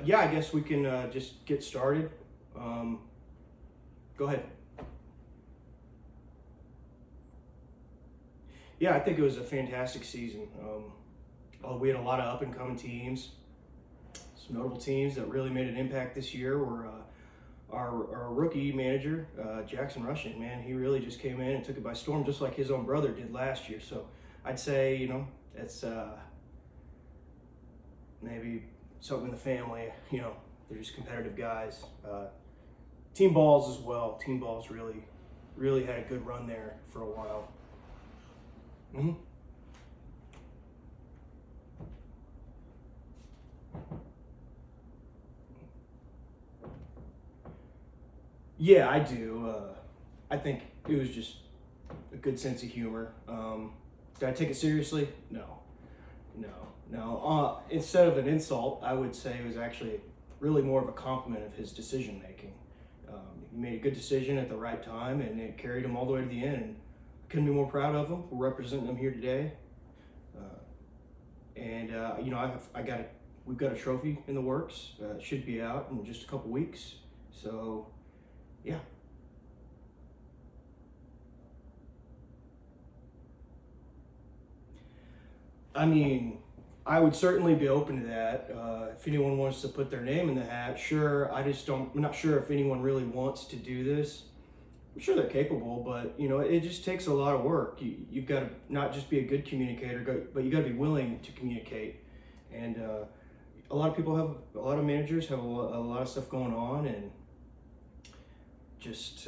yeah, I guess we can just get started. Go ahead. Yeah, I think it was a fantastic season. We had a lot of up-and-coming teams. Some notable teams that really made an impact this year were our rookie manager, Jackson Rushing. Man, he really just came in and took it by storm, just like his own brother did last year. So I'd say, it's maybe something in the family. They're just competitive guys. Team balls as well. Team balls really had a good run there for a while. Mm-hmm. Yeah, I do. I think it was just a good sense of humor. Did I take it seriously? No, no, no. Instead of an insult, I would say it was actually really more of a compliment of his decision making. He made a good decision at the right time, and it carried him all the way to the end. And couldn't be more proud of him. We're representing him here today, we've got a trophy in the works. It should be out in just a couple weeks. So, yeah. I mean, I would certainly be open to that. If anyone wants to put their name in the hat, sure. I'm not sure if anyone really wants to do this. I'm sure they're capable, but it just takes a lot of work. You've got to not just be a good communicator, but you got to be willing to communicate. And a lot of managers have a lot of stuff going on, and just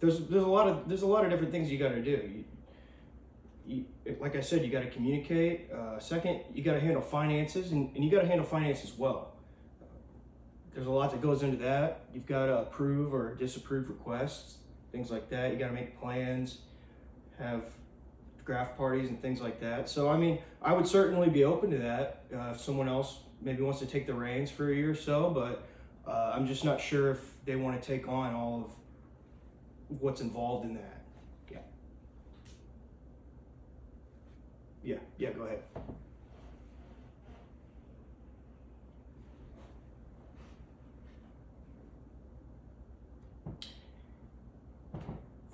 there's a lot of different things you got to do. Like I said, you got to communicate. Second, you got to handle finances, and you got to handle finances well. There's a lot that goes into that. You've got to approve or disapprove requests, things like that. You got to make plans, have draft parties and things like that. So, I mean, I would certainly be open to that if someone else maybe wants to take the reins for a year or so, but I'm just not sure if they want to take on all of what's involved in that. Yeah, go ahead.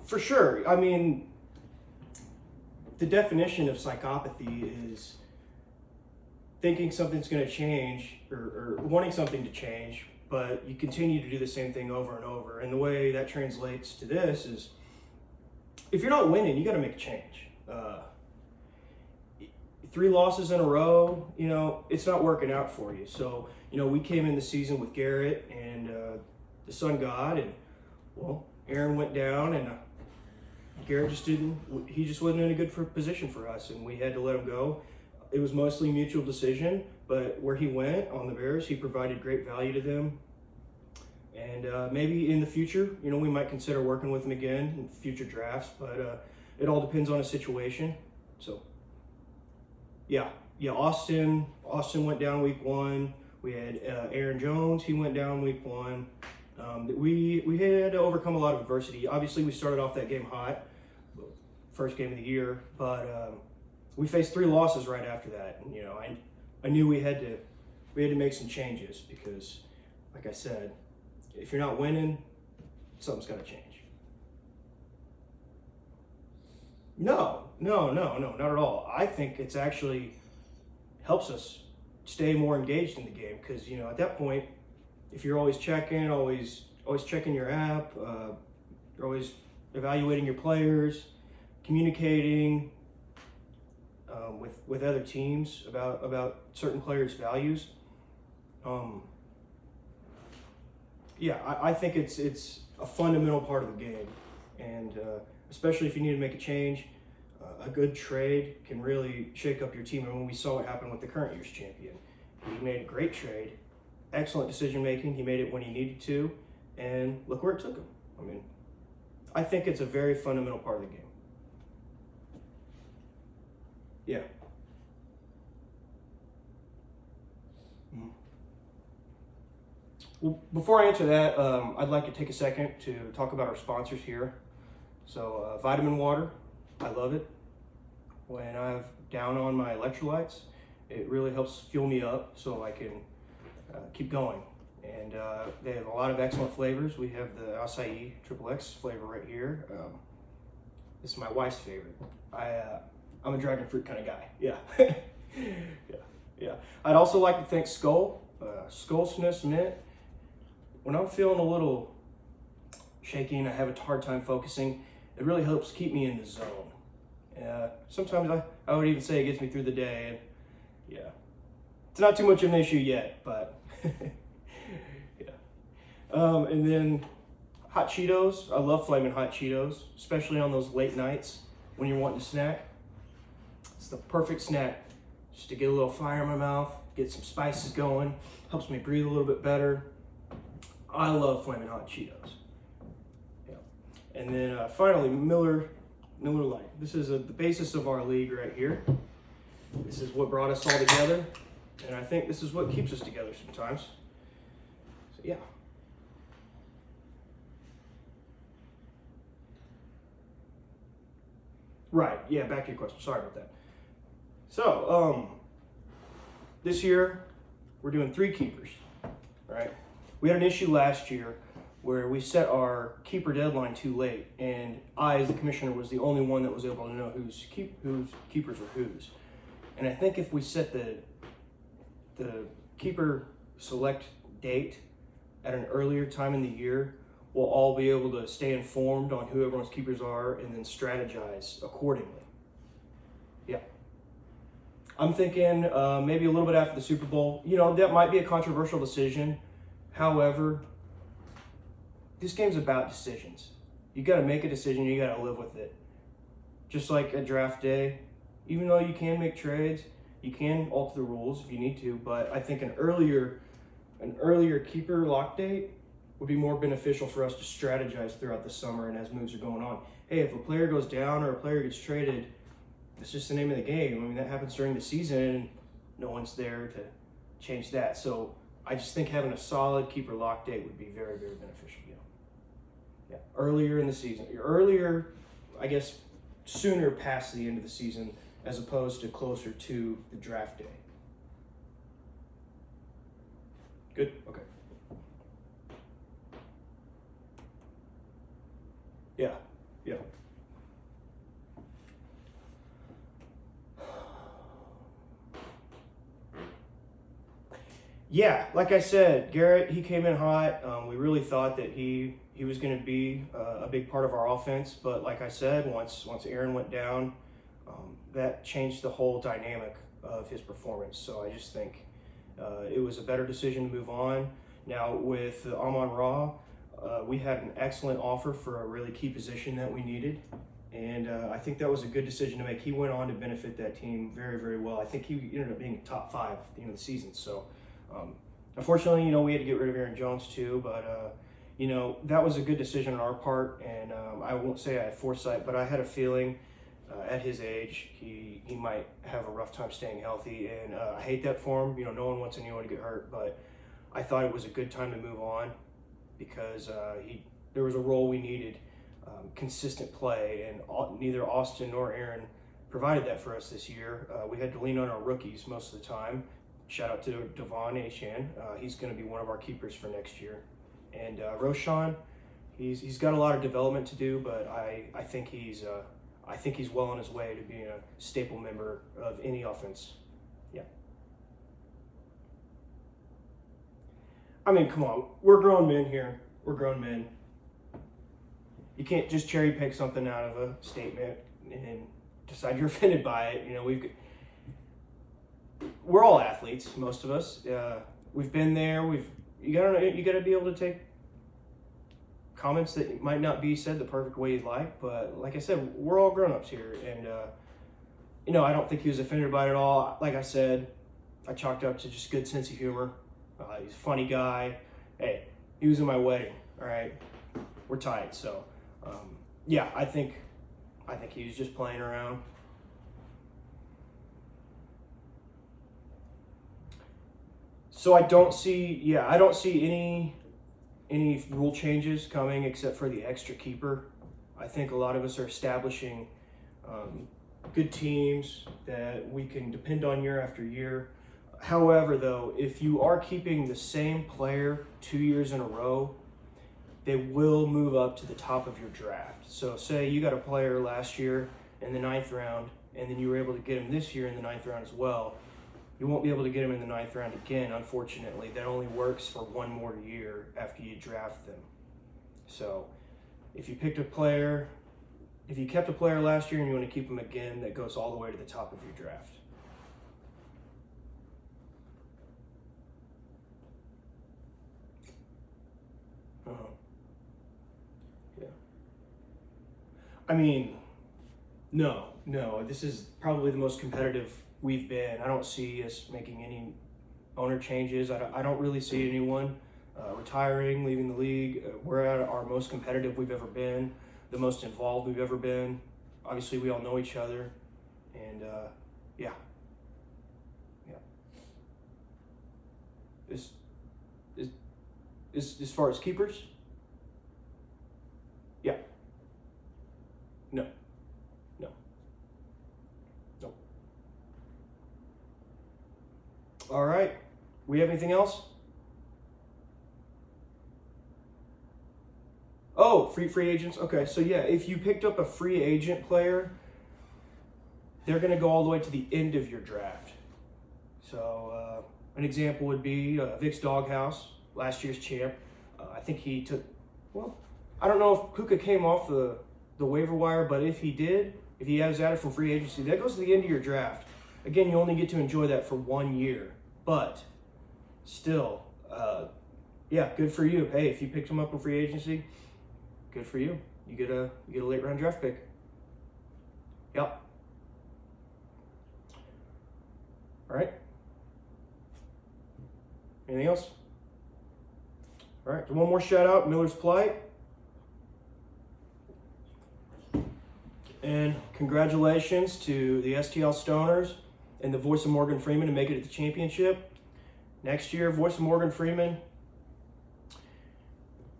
For sure. I mean, the definition of psychopathy is thinking something's going to change or wanting something to change, but you continue to do the same thing over and over. And the way that translates to this is if you're not winning, you got to make a change. 3 losses in a row, it's not working out for you. So, we came in the season with Garrett and the Sun God, and well, Aaron went down, and Garrett he just wasn't in a good position for us, and we had to let him go. It was mostly a mutual decision, but where he went on the Bears, he provided great value to them. And maybe in the future, we might consider working with him again in future drafts, but it all depends on a situation. So, yeah, Austin went down week 1. We had Aaron Jones, he went down week 1. We had to overcome a lot of adversity. Obviously, we started off that game hot, first game of the year, but we faced 3 losses right after that. And, I knew we had to make some changes because, like I said, if you're not winning, something's got to change. No, not at all. I think it's actually helps us stay more engaged in the game because, at that point, if you're always checking your app, you're always evaluating your players, communicating with other teams about certain players' values. I think it's a fundamental part of the game, and especially if you need to make a change, a good trade can really shake up your team. And when we saw what happened with the current year's champion, he made a great trade, excellent decision making. He made it when he needed to, and look where it took him. I mean, I think it's a very fundamental part of the game. Yeah. Well, before I answer that, I'd like to take a second to talk about our sponsors here. So, vitamin water, I love it. When I'm down on my electrolytes, it really helps fuel me up so I can keep going. And they have a lot of excellent flavors. We have the acai XXX flavor right here. This is my wife's favorite. I'm a dragon fruit kind of guy. Yeah. yeah. I'd also like to thank Skull Sniss Mint. When I'm feeling a little shaky and I have a hard time focusing, it really helps keep me in the zone. Sometimes I would even say it gets me through the day. And yeah, it's not too much of an issue yet, but yeah. And then hot Cheetos. I love flaming hot Cheetos, especially on those late nights when you're wanting to snack. It's the perfect snack, just to get a little fire in my mouth, get some spices going, helps me breathe a little bit better. I love flaming hot Cheetos. Yeah. And then finally, Miller Lite. This is the basis of our league right here. This is what brought us all together, and I think this is what keeps us together sometimes. So yeah. Right, yeah, back to your question. Sorry about that. So, this year, we're doing 3 keepers, right? We had an issue last year where we set our keeper deadline too late, and I, as the commissioner, was the only one that was able to know whose keepers were whose. And I think if we set the keeper select date at an earlier time in the year, we'll all be able to stay informed on who everyone's keepers are and then strategize accordingly. Yeah. I'm thinking maybe a little bit after the Super Bowl. You know, that might be a controversial decision. However, this game's about decisions. You got to make a decision. You got to live with it. Just like a draft day, even though you can make trades, you can alter the rules if you need to. But I think an earlier keeper lock date would be more beneficial for us to strategize throughout the summer and as moves are going on. Hey, if a player goes down or a player gets traded, it's just the name of the game. I mean, that happens during the season and no one's there to change that. So I just think having a solid keeper lock date would be very, very beneficial. Yeah. Earlier in the season. Earlier, I guess, sooner past the end of the season as opposed to closer to the draft day. Good? Okay. Yeah. Yeah, like I said, Garrett, he came in hot. We really thought that he was going to be a big part of our offense, but like I said, once Aaron went down, that changed the whole dynamic of his performance. So I just think it was a better decision to move on. Now with Amon-Ra, we had an excellent offer for a really key position that we needed, and I think that was a good decision to make. He went on to benefit that team very, very well. I think he ended up being top 5 at the end of the season. So unfortunately, we had to get rid of Aaron Jones too, but that was a good decision on our part, and I won't say I had foresight, but I had a feeling at his age he might have a rough time staying healthy, and I hate that for him. No one wants anyone to get hurt, but I thought it was a good time to move on because there was a role we needed, consistent play, and neither Austin nor Aaron provided that for us this year. We had to lean on our rookies most of the time. Shout out to Devon Achan. He's going to be one of our keepers for next year. And Roshan, he's got a lot of development to do, but I think he's well on his way to being a staple member of any offense. Yeah. I mean, come on, we're grown men here. We're grown men. You can't just cherry pick something out of a statement and decide you're offended by it. We're all athletes, most of us. We've been there. You gotta be able to take comments that might not be said the perfect way you'd like, but like I said, we're all grown-ups here, and I don't think he was offended by it at all. Like I said, I chalked up to just good sense of humor. He's a funny guy. Hey, he was in my wedding. All right, we're tight. So, yeah, I think he was just playing around. So I don't see any rule changes coming except for the extra keeper. I think a lot of us are establishing good teams that we can depend on year after year. However, though, if you are keeping the same player 2 years in a row, they will move up to the top of your draft. So say you got a player last year in the 9th round, and then you were able to get him this year in the 9th round as well. You won't be able to get him in the 9th round again, unfortunately. That only works for one more year after you draft them. So if you kept a player last year and you want to keep him again, that goes all the way to the top of your draft. Yeah. I mean, no. This is probably the most competitive we've been. I don't see us making any owner changes. I don't really see anyone retiring, leaving the league. We're at our most competitive we've ever been, the most involved we've ever been. Obviously, we all know each other, and yeah. As far as keepers, yeah. No. All right. We have anything else? Oh, free agents. Okay, so yeah, if you picked up a free agent player, they're going to go all the way to the end of your draft. So an example would be Vic's Doghouse, last year's champ. I think he took, well, I don't know if Puka came off the waiver wire, but if he did, if he has added from free agency, that goes to the end of your draft. Again, you only get to enjoy that for 1 year, but still, yeah, good for you. Hey, if you picked him up in free agency, good for you. You get a late round draft pick. Yep. All right. Anything else? All right. So one more shout out, Miller's Plight. And congratulations to the STL Stoners and the Voice of Morgan Freeman to make it at the championship. Next year, Voice of Morgan Freeman,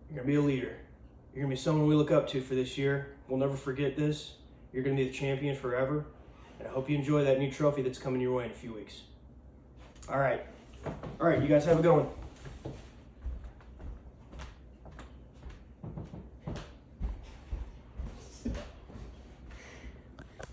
you're going to be a leader. You're going to be someone we look up to for this year. We'll never forget this. You're going to be the champion forever. And I hope you enjoy that new trophy that's coming your way in a few weeks. All right. You guys have a good one.